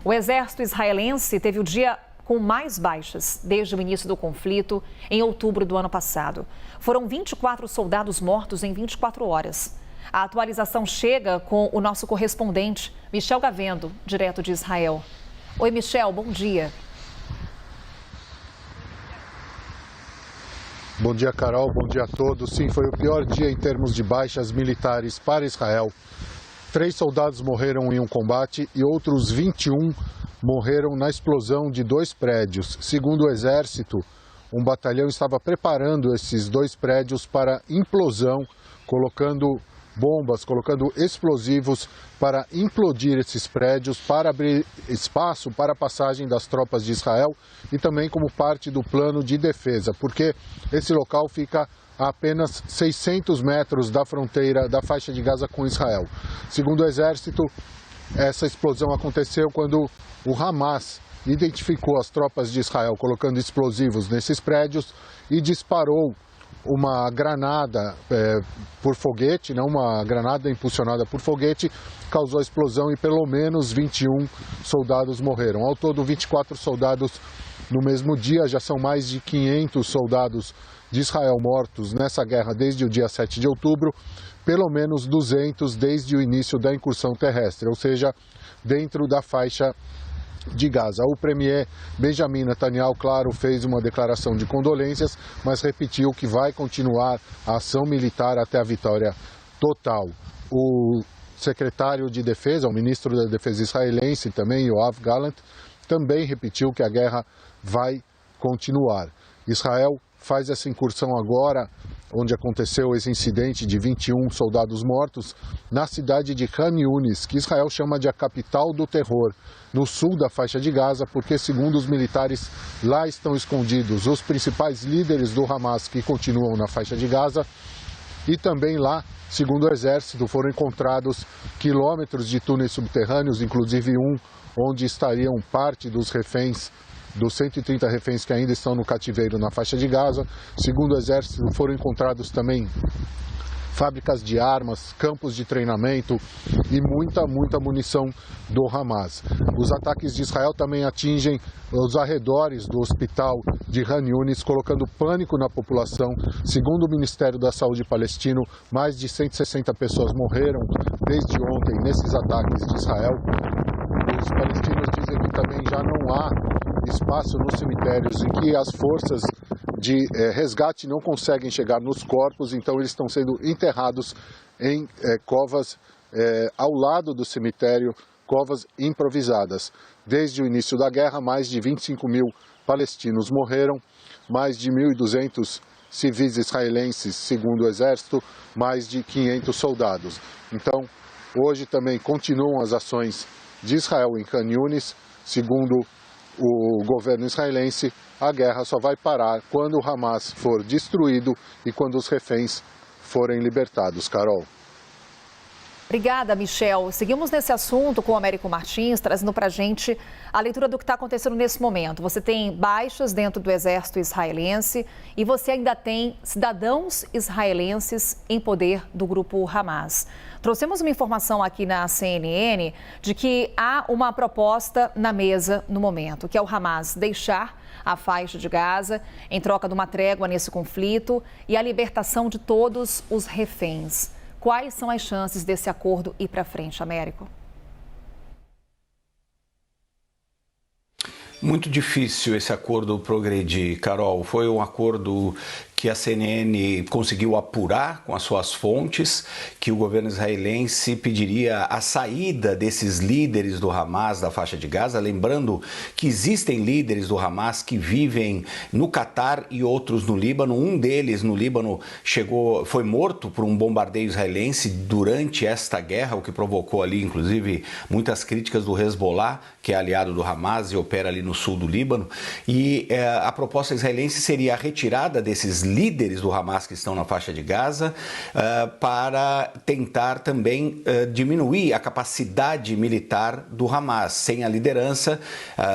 O exército israelense teve o dia com mais baixas desde o início do conflito, em outubro do ano passado. Foram 24 soldados mortos em 24 horas. A atualização chega com o nosso correspondente, Michel Gavendo, direto de Israel. Oi, Michel, bom dia. Bom dia, Carol. Bom dia a todos. Sim, foi o pior dia em termos de baixas militares para Israel. 3 soldados morreram em um combate e outros 21 morreram na explosão de 2 prédios. Segundo o Exército, um batalhão estava preparando esses 2 prédios para implosão, colocando bombas, colocando explosivos para implodir esses prédios, para abrir espaço para a passagem das tropas de Israel e também como parte do plano de defesa, porque esse local fica a apenas 600 metros da fronteira da faixa de Gaza com Israel. Segundo o Exército, essa explosão aconteceu quando o Hamas identificou as tropas de Israel colocando explosivos nesses prédios e disparou uma granada por foguete, uma granada impulsionada por foguete, causou a explosão e pelo menos 21 soldados morreram. Ao todo, 24 soldados no mesmo dia, já são mais de 500 soldados de Israel mortos nessa guerra desde o dia 7 de outubro, pelo menos 200 desde o início da incursão terrestre, ou seja, dentro da faixa de Gaza. O premier Benjamin Netanyahu, claro, fez uma declaração de condolências, mas repetiu que vai continuar a ação militar até a vitória total. O secretário de Defesa, o ministro da Defesa israelense também, Yoav Gallant, também repetiu que a guerra vai continuar. Israel faz essa incursão agora, onde aconteceu esse incidente de 21 soldados mortos, na cidade de Khan Yunis, que Israel chama de a capital do terror, no sul da faixa de Gaza, porque, segundo os militares, lá estão escondidos os principais líderes do Hamas que continuam na faixa de Gaza, e também lá, segundo o Exército, foram encontrados quilômetros de túneis subterrâneos, inclusive um onde estariam parte dos reféns, dos 130 reféns que ainda estão no cativeiro na faixa de Gaza. Segundo o Exército, foram encontrados também fábricas de armas, campos de treinamento e muita munição do Hamas. Os ataques de Israel também atingem os arredores do hospital de Khan Yunis, colocando pânico na população. Segundo o Ministério da Saúde palestino, mais de 160 pessoas morreram desde ontem nesses ataques de Israel. Os palestinos dizem que também já não há espaço nos cemitérios em que as forças de resgate não conseguem chegar nos corpos, então eles estão sendo enterrados em covas ao lado do cemitério, covas improvisadas. Desde o início da guerra, mais de 25 mil palestinos morreram, mais de 1.200 civis israelenses, segundo o Exército, mais de 500 soldados. Então, hoje também continuam as ações de Israel em Khan Yunis. Segundo o governo israelense, a guerra só vai parar quando o Hamas for destruído e quando os reféns forem libertados. Carol. Obrigada, Michel. Seguimos nesse assunto com o Américo Martins, trazendo para a gente a leitura do que está acontecendo nesse momento. Você tem baixas dentro do exército israelense e você ainda tem cidadãos israelenses em poder do grupo Hamas. Trouxemos uma informação aqui na CNN de que há uma proposta na mesa no momento, que é o Hamas deixar a faixa de Gaza em troca de uma trégua nesse conflito e a libertação de todos os reféns. Quais são as chances desse acordo ir para frente, Américo? Muito difícil esse acordo progredir, Carol. Foi um acordo que a CNN conseguiu apurar com as suas fontes, que o governo israelense pediria a saída desses líderes do Hamas da faixa de Gaza, lembrando que existem líderes do Hamas que vivem no Catar e outros no Líbano. Um deles no Líbano foi morto por um bombardeio israelense durante esta guerra, o que provocou ali, inclusive, muitas críticas do Hezbollah, que é aliado do Hamas e opera ali no sul do Líbano. E a proposta israelense seria a retirada desses líderes do Hamas que estão na faixa de Gaza para tentar também diminuir a capacidade militar do Hamas. Sem a liderança,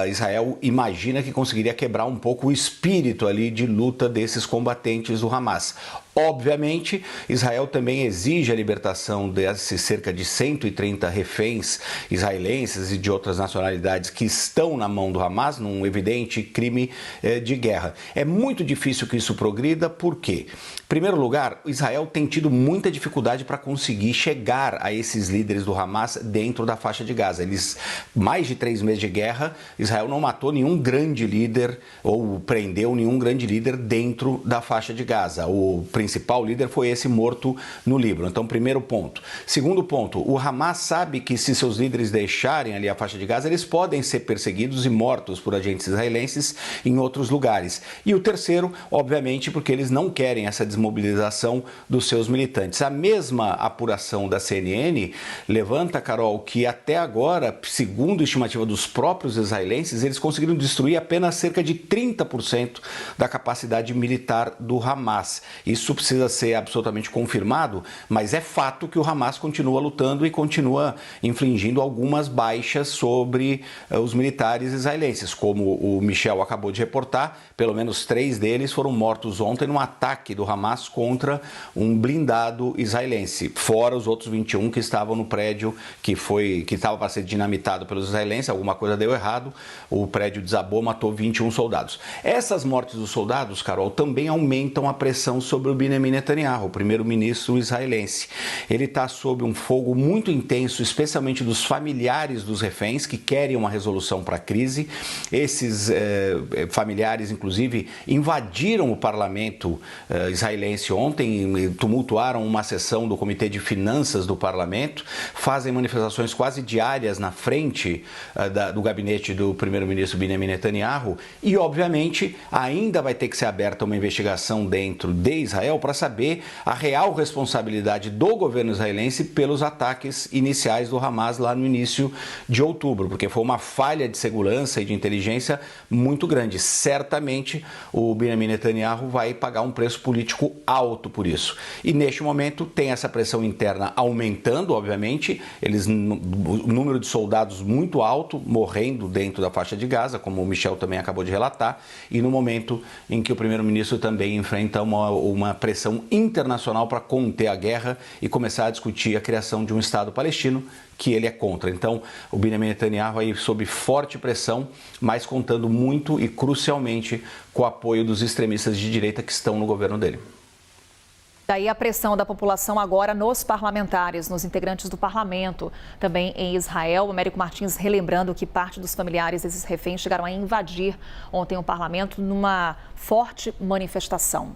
Israel imagina que conseguiria quebrar um pouco o espírito ali de luta desses combatentes do Hamas. Obviamente, Israel também exige a libertação desses cerca de 130 reféns israelenses e de outras nacionalidades que estão na mão do Hamas, num evidente crime de guerra. É muito difícil que isso progrida, por quê? Em primeiro lugar, Israel tem tido muita dificuldade para conseguir chegar a esses líderes do Hamas dentro da faixa de Gaza. Mais de 3 meses de guerra, Israel não matou nenhum grande líder ou prendeu nenhum grande líder dentro da faixa de Gaza. O principal líder foi esse morto no Líbano. Então, primeiro ponto. Segundo ponto, o Hamas sabe que se seus líderes deixarem ali a faixa de Gaza, eles podem ser perseguidos e mortos por agentes israelenses em outros lugares. E o terceiro, obviamente, porque eles não querem essa desmobilização dos seus militantes. A mesma apuração da CNN levanta, Carol, que até agora, segundo a estimativa dos próprios israelenses, eles conseguiram destruir apenas cerca de 30% da capacidade militar do Hamas. Isso precisa ser absolutamente confirmado, mas é fato que o Hamas continua lutando e continua infligindo algumas baixas sobre os militares israelenses. Como o Michel acabou de reportar, pelo menos 3 deles foram mortos ontem num ataque do Hamas contra um blindado israelense, fora os outros 21 que estavam no prédio que estava para ser dinamitado pelos israelenses. Alguma coisa deu errado, o prédio desabou, matou 21 soldados. Essas mortes dos soldados, Carol, também aumentam a pressão sobre o Benjamin Netanyahu, o primeiro-ministro israelense. Ele está sob um fogo muito intenso, especialmente dos familiares dos reféns, que querem uma resolução para a crise. Esses familiares, inclusive, invadiram o parlamento israelense ontem, tumultuaram uma sessão do Comitê de Finanças do parlamento, fazem manifestações quase diárias na frente do gabinete do primeiro-ministro Benjamin Netanyahu e, obviamente, ainda vai ter que ser aberta uma investigação dentro de Israel para saber a real responsabilidade do governo israelense pelos ataques iniciais do Hamas lá no início de outubro, porque foi uma falha de segurança e de inteligência muito grande. Certamente o Benjamin Netanyahu vai pagar um preço político alto por isso. E neste momento tem essa pressão interna aumentando, obviamente, o número de soldados muito alto morrendo dentro da faixa de Gaza, como o Michel também acabou de relatar, e no momento em que o primeiro-ministro também enfrenta uma pressão internacional para conter a guerra e começar a discutir a criação de um Estado palestino, que ele é contra. Então, o Benjamin Netanyahu aí sob forte pressão, mas contando muito e crucialmente com o apoio dos extremistas de direita que estão no governo dele. Daí a pressão da população agora nos parlamentares, nos integrantes do parlamento, também em Israel. O Américo Martins relembrando que parte dos familiares desses reféns chegaram a invadir ontem o parlamento numa forte manifestação.